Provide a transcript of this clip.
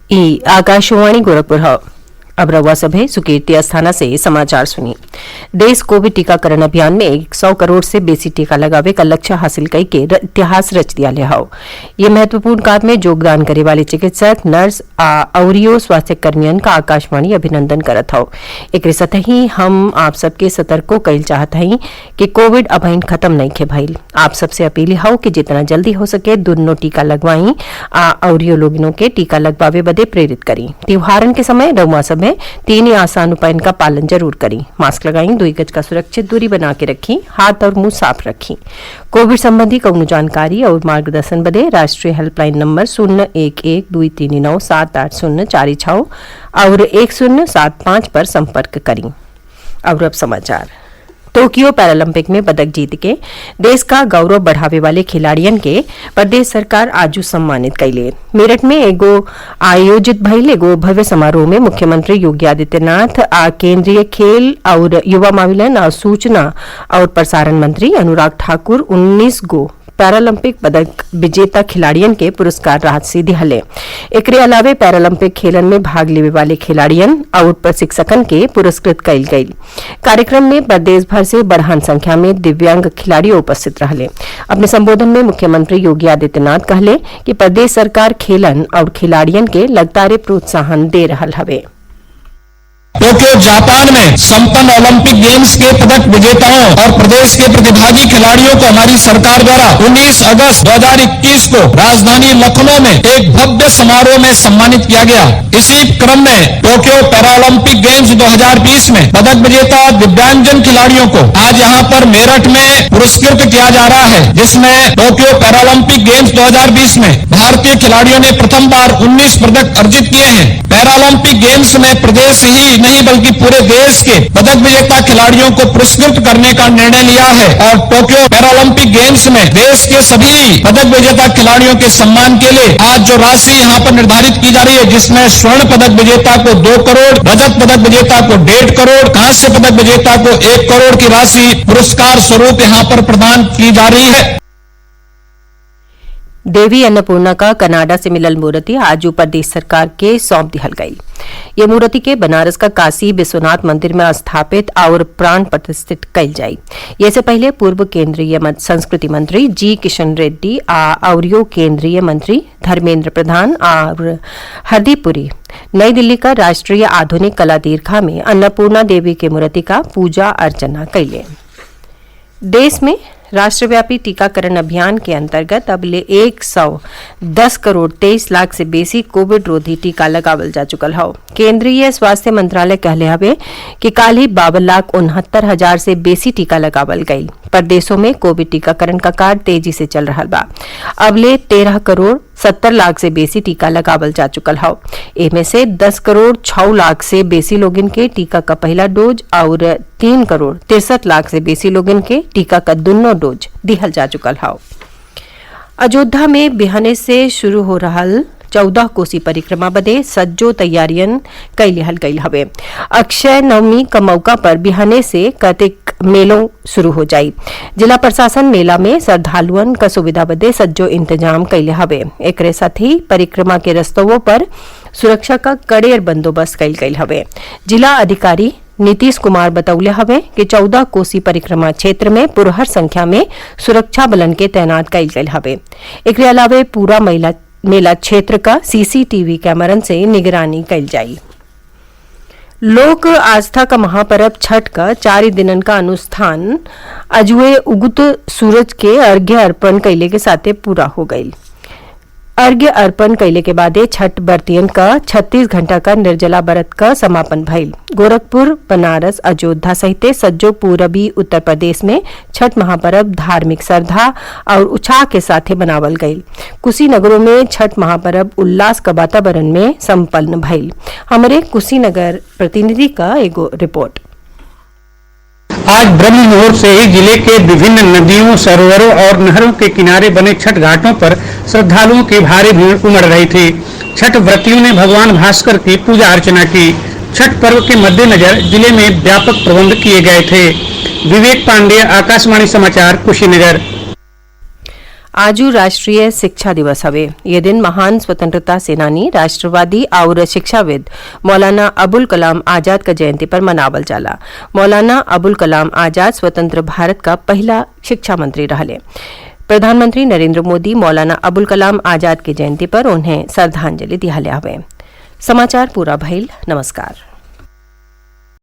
ई आकाशवाणी गोरखपुर है। अब रउआ सभे सुकीर्ति अस्थाना से समाचार सुनिए। देश कोविड टीकाकरण अभियान में 100 करोड़ से बेसी टीका लगावे का लक्ष्य हासिल कई के इतिहास रच दिया ले हाउ। ये महत्वपूर्ण कार्य में योगदान करे वाले चिकित्सक, नर्स और स्वास्थ्य कर्मियन का आकाशवाणी अभिनंदन करत हाउ। एक सतही हम आप सबके सतर्को कईल चाहत हई कि कोविड अभियान खत्म नहीं खे भइल। आप सबसे अपील हाउ कि जितना जल्दी हो सके दोनों टीका लगवाई और लोगनों के टीका लगवावे बदे प्रेरित करी। त्योहारन के समय रउआ सभे 3 आसान उपाय का पालन जरूर करें। मास्क लगाई, 2 गज का सुरक्षित दूरी बना के रखें, हाथ और मुंह साफ रखें। कोविड संबंधी कौनो जानकारी और मार्गदर्शन बदे राष्ट्रीय हेल्पलाइन नंबर 011-239-7804 और 1075 पर संपर्क करें। और अब समाचार। टोक्यो पैरालंपिक में पदक जीत के देश का गौरव बढ़ावे वाले खिलाड़ियन के प्रदेश सरकार आजू सम्मानित कैले। मेरठ में एगो आयोजित भइल एगो भव्य समारोह में मुख्यमंत्री योगी आदित्यनाथ केंद्रीय खेल और युवा मामलन और सूचना और प्रसारण मंत्री अनुराग ठाकुर 19 गो पैरालंपिक पदक विजेता खिलाड़ियन के पुरस्कार राशि दिहले। एकरे अलावे पैरालंपिक खेलन में भाग लेवे वाले खिलाड़ियन और प्रशिक्षकन के पुरस्कृत कईल गईल। कार्यक्रम में प्रदेश भर से बढ़ान संख्या में दिव्यांग खिलाड़ी उपस्थित रहले। अपने संबोधन में मुख्यमंत्री योगी आदित्यनाथ कहले कि प्रदेश सरकार खेलन और खिलाड़ियन के लगातार प्रोत्साहन दे रहल हवे। टोक्यो जापान में संपन्न ओलंपिक गेम्स के पदक विजेताओं और प्रदेश के प्रतिभागी खिलाड़ियों को हमारी सरकार द्वारा 19 अगस्त 2021 को राजधानी लखनऊ में एक भव्य समारोह में सम्मानित किया गया। इसी क्रम में टोक्यो पैरालंपिक गेम्स 2020 में पदक विजेता दिव्यांगजन खिलाड़ियों को आज यहाँ पर मेरठ में पुरस्कृत किया जा रहा है, जिसमें टोक्यो पैरालंपिक गेम्स 2020 में भारतीय खिलाड़ियों ने प्रथम बार 19 पदक अर्जित किए हैं। पैरालंपिक गेम्स में प्रदेश ही नहीं बल्कि पूरे देश के पदक विजेता खिलाड़ियों को पुरस्कृत करने का निर्णय लिया है और टोक्यो पैरालंपिक गेम्स में देश के सभी पदक विजेता खिलाड़ियों के सम्मान के लिए आज जो राशि यहाँ पर निर्धारित की जा रही है, जिसमें स्वर्ण पदक विजेता को 2 करोड़, रजत पदक विजेता को 1.5 करोड़, कांस्य पदक विजेता को 1 करोड़ की राशि पुरस्कार स्वरूप यहाँ पर प्रदान की जा रही है। देवी अन्नपूर्णा का कनाडा से मिलल मूर्ति आज प्रदेश सरकार के सौंप दिहल गई। ये मूर्ति के बनारस का काशी विश्वनाथ मंदिर में स्थापित और प्राण प्रतिष्ठित कल जाये। ये से पहले पूर्व केंद्रीय संस्कृति मंत्री जी किशन रेड्डी और केंद्रीय मंत्री धर्मेंद्र प्रधान और हरदीप पुरी नई दिल्ली का राष्ट्रीय आधुनिक कला दीर्घा में अन्नपूर्णा देवी के मूर्ति का पूजा अर्चना कैले। देश में राष्ट्रव्यापी टीकाकरण अभियान के अंतर्गत अब ले 110 करोड़ 23 लाख से बेसी कोविड रोधी टीका लगावल जा चुकल है। केंद्रीय स्वास्थ्य मंत्रालय कहले हवे कि काल ही 52,69,000 से बेसी टीका लगावल गई। प्रदेशों में कोविड टीकाकरण का कार्य तेजी से चल रहा बा। अब ले 13 करोड़ 70 लाख से बेसी टीका लगावल जा चुकल है। इनमें से 10 करोड़ 6 लाख से बेसी लोगन के टीका का पहला डोज और 3 करोड़ 63 लाख से बेसी लोगन के टीका का दोनों डोज दिहल जा चुकल है। अयोध्या में बिहाने से शुरू हो रहा 14 कोसी परिक्रमा बदे सज्जो तैयारियन कई लिहल गई हवे। अक्षय नवमी का मौका पर बिहाने से कतिक मेलों शुरू हो जाई। जिला प्रशासन मेला में श्रद्धालुअन का सुविधा बदे सज्जो इंतजाम कैले हवे। एकरे साथ ही परिक्रमा के रस्तों पर सुरक्षा का कड़ेर बंदोबस्त कैल गई हवे। जिला अधिकारी नीतीश कुमार बतौले हवे कि 14 कोसी परिक्रमा क्षेत्र में पुरहर संख्या में सुरक्षा बलन के तैनात कैल गई हवे। एकरे अलावे पूरा मेला क्षेत्र का सीसीटीवी कैमरन से निगरानी कैल जाई। लोक आस्था का महापर्व छठ का 4 दिनन का अनुष्ठान अजुए उगत सूरज के अर्घ्य अर्पण कैले के साथे पूरा हो गई। अर्घ्य अर्पण कैले के बाद छठ व्रतियन का 36 घंटा का निर्जला व्रत का समापन भइल। गोरखपुर, बनारस, अयोध्या सहित सज्जो पूरबी उत्तर प्रदेश में छठ महापर्व धार्मिक श्रद्धा और उत्साह के साथ मनावल गई। कुशीनगरों में छठ महापर्व उल्लास का वातावरण में संपन्न भइल। हमारे कुशीनगर प्रतिनिधि का एगो रिपोर्ट। आज ब्रह्म मुहूर्त से ही जिले के विभिन्न नदियों, सरोवरों और नहरों के किनारे बने छठ घाटों पर श्रद्धालुओं की भारी भीड़ उमड़ रही थी। छठ व्रतियों ने भगवान भास्कर की पूजा अर्चना की। छठ पर्व के मद्देनजर जिले में व्यापक प्रबंध किए गए थे। विवेक पांडेय, आकाशवाणी समाचार, कुशीनगर। आजू राष्ट्रीय शिक्षा दिवस हवे। ये दिन महान स्वतंत्रता सेनानी, राष्ट्रवादी और शिक्षाविद मौलाना अबुल कलाम आजाद का जयंती पर मनावल जाला। मौलाना अबुल कलाम आजाद स्वतंत्र भारत का पहला शिक्षा मंत्री रहले। प्रधानमंत्री नरेंद्र मोदी मौलाना अबुल कलाम आजाद की जयंती पर उन्हें श्रद्धांजलि दियाले हवे। समाचार पूरा भइल। नमस्कार।